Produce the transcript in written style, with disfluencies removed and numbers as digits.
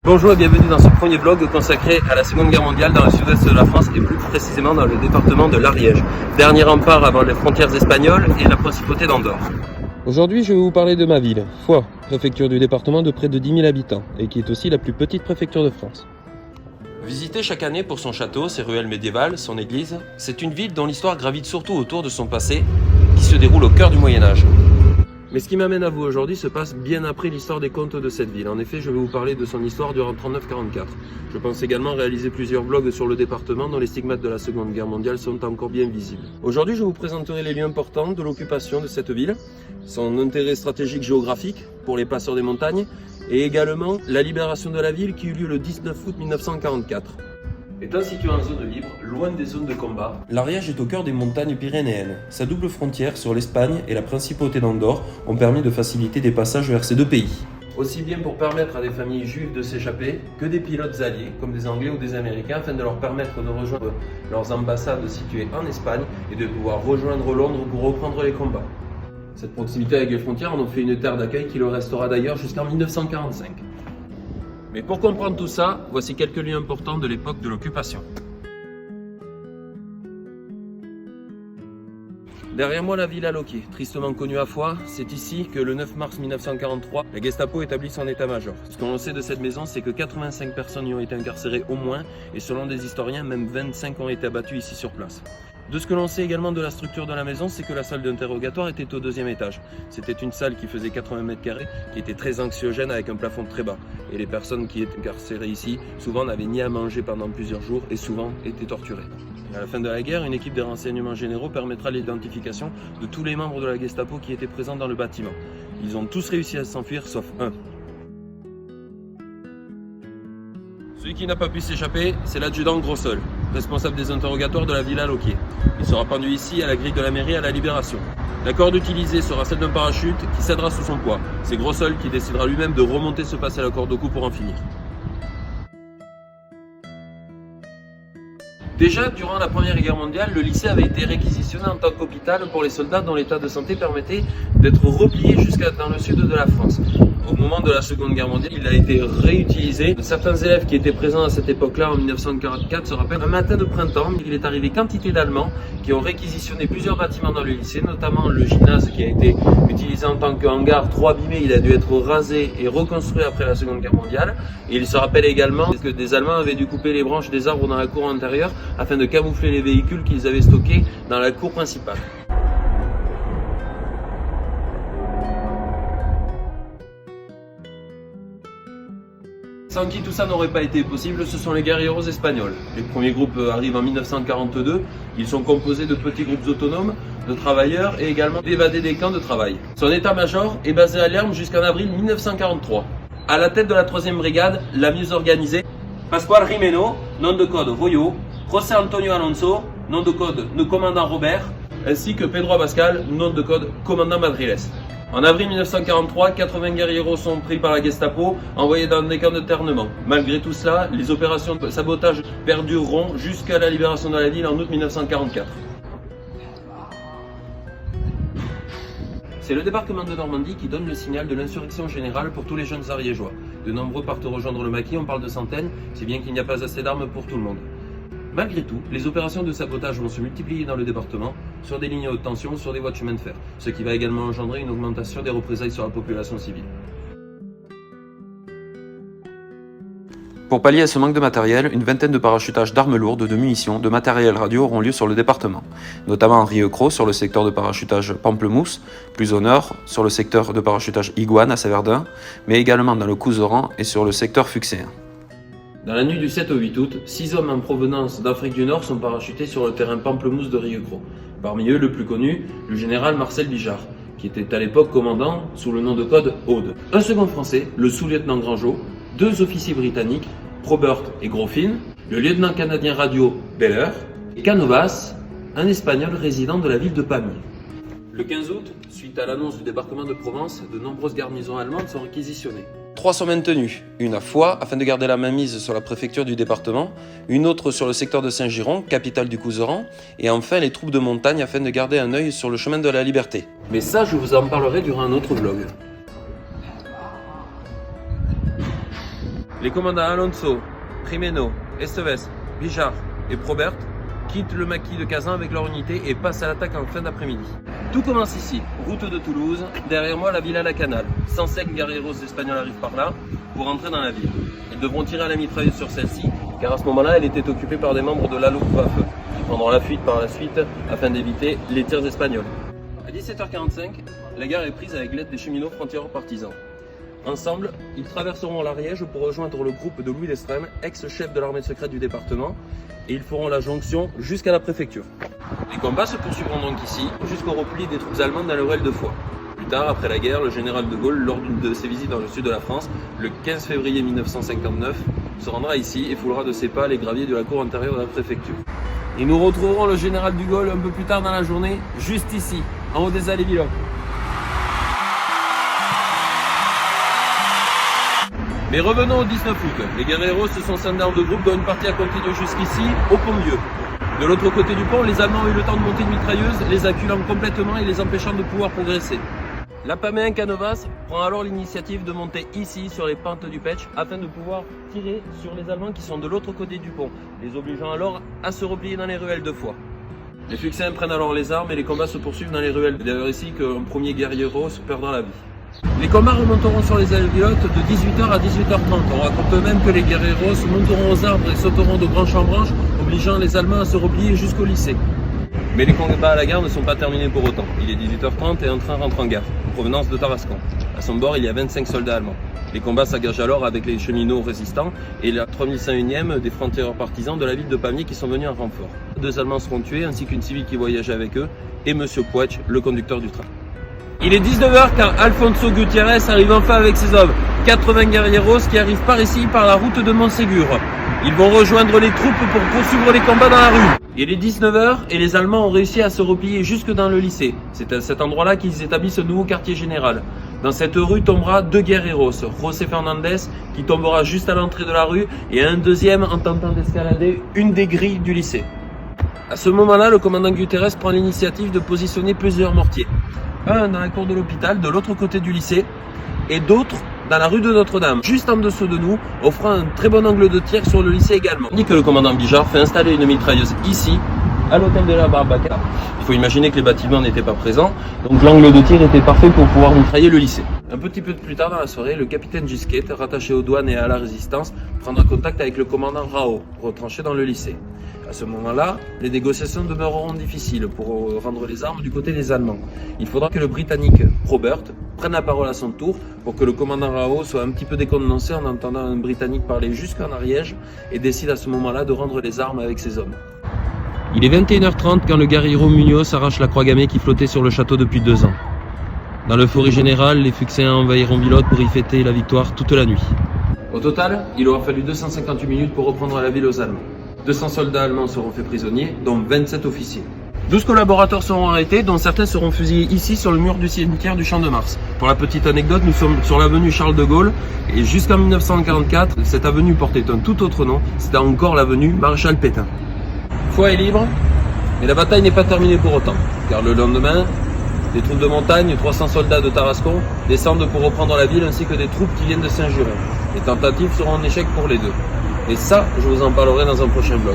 Bonjour et bienvenue dans ce premier vlog consacré à la Seconde Guerre mondiale dans le sud-ouest de la France et plus précisément dans le département de l'Ariège, dernier rempart avant les frontières espagnoles et la principauté d'Andorre. Aujourd'hui, je vais vous parler de ma ville, Foix, préfecture du département de près de 10 000 habitants et qui est aussi la plus petite préfecture de France. Visitée chaque année pour son château, ses ruelles médiévales, son église, c'est une ville dont l'histoire gravite surtout autour de son passé qui se déroule au cœur du Moyen-Âge. Mais ce qui m'amène à vous aujourd'hui se passe bien après l'histoire des comtes de cette ville. En effet, je vais vous parler de son histoire durant 39-44. Je pense également réaliser plusieurs vlogs sur le département dont les stigmates de la Seconde Guerre mondiale sont encore bien visibles. Aujourd'hui, je vous présenterai les lieux importants de l'occupation de cette ville, son intérêt stratégique géographique pour les passeurs des montagnes et également la libération de la ville qui eut lieu le 19 août 1944. Étant situé en zone libre, loin des zones de combat, l'Ariège est au cœur des montagnes pyrénéennes. Sa double frontière sur l'Espagne et la principauté d'Andorre ont permis de faciliter des passages vers ces deux pays. Aussi bien pour permettre à des familles juives de s'échapper que des pilotes alliés, comme des Anglais ou des Américains, afin de leur permettre de rejoindre leurs ambassades situées en Espagne et de pouvoir rejoindre Londres pour reprendre les combats. Cette proximité avec les frontières en a fait une terre d'accueil qui le restera d'ailleurs jusqu'en 1945. Mais pour comprendre tout ça, voici quelques lieux importants de l'époque de l'occupation. Derrière moi, la villa Loquier, tristement connue à Foix, c'est ici que le 9 mars 1943, la Gestapo établit son état-major. Ce qu'on sait de cette maison, c'est que 85 personnes y ont été incarcérées au moins, et selon des historiens, même 25 ont été abattues ici sur place. De ce que l'on sait également de la structure de la maison, c'est que la salle d'interrogatoire était au deuxième étage. C'était une salle qui faisait 80 mètres carrés, qui était très anxiogène avec un plafond très bas. Et les personnes qui étaient incarcérées ici, souvent n'avaient ni à manger pendant plusieurs jours et souvent étaient torturées. À la fin de la guerre, une équipe des renseignements généraux permettra l'identification de tous les membres de la Gestapo qui étaient présents dans le bâtiment. Ils ont tous réussi à s'enfuir sauf un. Celui qui n'a pas pu s'échapper, c'est l'adjudant Grossol, responsable des interrogatoires de la villa Loquier. Il sera pendu ici à la grille de la mairie à la Libération. La corde utilisée sera celle d'un parachute qui cédera sous son poids. C'est Grossol qui décidera lui-même de remonter se passer la corde au cou pour en finir. Déjà, durant la Première Guerre mondiale, le lycée avait été réquisitionné en tant qu'hôpital pour les soldats dont l'état de santé permettait d'être repliés jusqu'à dans le sud de la France. Au moment de la Seconde Guerre mondiale, il a été réutilisé. Certains élèves qui étaient présents à cette époque-là, en 1944, se rappellent un matin de printemps, il est arrivé quantité d'Allemands qui ont réquisitionné plusieurs bâtiments dans le lycée, notamment le gymnase qui a été utilisé en tant que hangar trop abîmé. Il a dû être rasé et reconstruit après la Seconde Guerre mondiale. Et il se rappelle également que des Allemands avaient dû couper les branches des arbres dans la cour intérieure afin de camoufler les véhicules qu'ils avaient stockés dans la cour principale. Sans qui tout ça n'aurait pas été possible, ce sont les guerrilleros espagnols. Les premiers groupes arrivent en 1942, ils sont composés de petits groupes autonomes, de travailleurs et également d'évadés des camps de travail. Son état-major est basé à Lerme jusqu'en avril 1943. À la tête de la 3e brigade, la mieux organisée, Pascual Jimeno, nom de code Royo, José Antonio Alonso, nom de code le commandant Robert, ainsi que Pedro Abascal, nom de code commandant Madriles. En avril 1943, 80 guerrilleros sont pris par la Gestapo, envoyés dans des camps de ternement. Malgré tout cela, les opérations de sabotage perdureront jusqu'à la libération de la ville en août 1944. C'est le débarquement de Normandie qui donne le signal de l'insurrection générale pour tous les jeunes ariégeois. De nombreux partent rejoindre le maquis, on parle de centaines, si bien qu'il n'y a pas assez d'armes pour tout le monde. Malgré tout, les opérations de sabotage vont se multiplier dans le département, sur des lignes haute tension, sur des voies de chemin de fer, ce qui va également engendrer une augmentation des représailles sur la population civile. Pour pallier à ce manque de matériel, une vingtaine de parachutages d'armes lourdes, de munitions, de matériel radio auront lieu sur le département, notamment à Rieucros sur le secteur de parachutage Pamplemousse, plus au nord sur le secteur de parachutage Iguane à Saverdun, mais également dans le Couserans et sur le secteur Fuxéen. Dans la nuit du 7 au 8 août, 6 hommes en provenance d'Afrique du Nord sont parachutés sur le terrain Pamplemousse de Rieucros. Parmi eux, le plus connu, le général Marcel Bijard, qui était à l'époque commandant sous le nom de code Aude. Un second français, le sous-lieutenant Grangeot, 2 officiers britanniques, Probert et Grofin, le lieutenant canadien radio Beller, et Canovas, un espagnol résident de la ville de Pamiers. Le 15 août, suite à l'annonce du débarquement de Provence, de nombreuses garnisons allemandes sont réquisitionnées. 3 sont maintenues, une à Foix afin de garder la mainmise sur la préfecture du département, une autre sur le secteur de Saint-Giron, capitale du Couserans, et enfin les troupes de montagne afin de garder un œil sur le chemin de la liberté. Mais ça, je vous en parlerai durant un autre vlog. Les commandants Alonso, Jimeno, Esteves, Bijard et Probert quittent le maquis de Kazan avec leur unité et passent à l'attaque en fin d'après-midi. Tout commence ici, route de Toulouse, derrière moi la Villa La Canal. 105 guerrieros espagnols arrivent par là pour entrer dans la ville. Ils devront tirer à la mitrailleuse sur celle-ci, car à ce moment-là elle était occupée par des membres de la Luftwaffe, qui prendront la fuite par la suite afin d'éviter les tirs espagnols. À 17h45, la gare est prise avec l'aide des cheminots frontières partisans. Ensemble, ils traverseront l'Ariège pour rejoindre le groupe de Louis d'Estrêmes, ex-chef de l'armée secrète du département, et ils feront la jonction jusqu'à la préfecture. Les combats se poursuivront donc ici, jusqu'au repli des troupes allemandes dans le ruelle de Foix. Plus tard, après la guerre, le général de Gaulle, lors d'une de ses visites dans le sud de la France, le 15 février 1959, se rendra ici et foulera de ses pas les graviers de la cour intérieure de la préfecture. Et nous retrouverons le général de Gaulle un peu plus tard dans la journée, juste ici, en haut des allées Villot. Mais revenons au 19 août. Les guerrieros se sont scindés en deux groupes dont une partie a continué jusqu'ici, au Pont-Dieu. De l'autre côté du pont, les Allemands ont eu le temps de monter une mitrailleuse, les acculant complètement et les empêchant de pouvoir progresser. L'Apaméen Canovas prend alors l'initiative de monter ici, sur les pentes du Petch, afin de pouvoir tirer sur les Allemands qui sont de l'autre côté du pont, les obligeant alors à se replier dans les ruelles de Foix. Les Fuxins prennent alors les armes et les combats se poursuivent dans les ruelles. C'est d'ailleurs ici qu'un premier guerriero se perdra la vie. Les combats remonteront sur les Albilotes de 18h à 18h30. On raconte même que les guerrieros monteront aux arbres et sauteront de branche en branche, obligeant les Allemands à se replier jusqu'au lycée. Mais les combats à la gare ne sont pas terminés pour autant. Il est 18h30 et un train rentre en gare, en provenance de Tarascon. À son bord, il y a 25 soldats allemands. Les combats s'engagent alors avec les cheminots résistants et la 3101e des frontières partisans de la ville de Pamiers qui sont venus en renfort. 2 Allemands seront tués ainsi qu'une civile qui voyageait avec eux et Monsieur Poetsch, le conducteur du train. Il est 19h quand Alfonso Gutiérrez arrive enfin avec ses hommes. 80 guerrieros qui arrivent par ici par la route de Montségur. Ils vont rejoindre les troupes pour poursuivre les combats dans la rue. Il est 19h et les Allemands ont réussi à se replier jusque dans le lycée. C'est à cet endroit-là qu'ils établissent un nouveau quartier général. Dans cette rue tombera 2 guerrieros, José Fernandez qui tombera juste à l'entrée de la rue et un deuxième en tentant d'escalader une des grilles du lycée. À ce moment-là, le commandant Gutiérrez prend l'initiative de positionner plusieurs mortiers. Un dans la cour de l'hôpital, de l'autre côté du lycée, et d'autres dans la rue de Notre-Dame, juste en dessous de nous, offrant un très bon angle de tir sur le lycée également. On dit que le commandant Bijard fait installer une mitrailleuse ici, à l'hôtel de la Barbacca. Il faut imaginer que les bâtiments n'étaient pas présents, donc l'angle de tir était parfait pour pouvoir mitrailler le lycée. Un petit peu plus tard dans la soirée, le capitaine Gisquet, rattaché aux douanes et à la résistance, prendra contact avec le commandant Rao, retranché dans le lycée. À ce moment-là, les négociations demeureront difficiles pour rendre les armes du côté des Allemands. Il faudra que le Britannique Probert prenne la parole à son tour pour que le commandant Rao soit un petit peu décontenancé en entendant un Britannique parler jusqu'en Ariège et décide à ce moment-là de rendre les armes avec ses hommes. Il est 21h30 quand le guerriero Munoz arrache la croix gammée qui flottait sur le château depuis 2 ans. Dans l'euphorie générale, les Fuxins envahiront Bilote pour y fêter la victoire toute la nuit. Au total, il aura fallu 258 minutes pour reprendre la ville aux Allemands. 200 soldats allemands seront faits prisonniers, dont 27 officiers. 12 collaborateurs seront arrêtés, dont certains seront fusillés ici sur le mur du cimetière du Champ de Mars. Pour la petite anecdote, nous sommes sur l'avenue Charles de Gaulle, et jusqu'en 1944, cette avenue portait un tout autre nom, c'était encore l'avenue Maréchal Pétain. Foix est libre, mais la bataille n'est pas terminée pour autant, car le lendemain, des troupes de montagne, 300 soldats de Tarascon, descendent pour reprendre la ville ainsi que des troupes qui viennent de Saint-Jurin. Les tentatives seront un échec pour les deux. Et ça, je vous en parlerai dans un prochain vlog.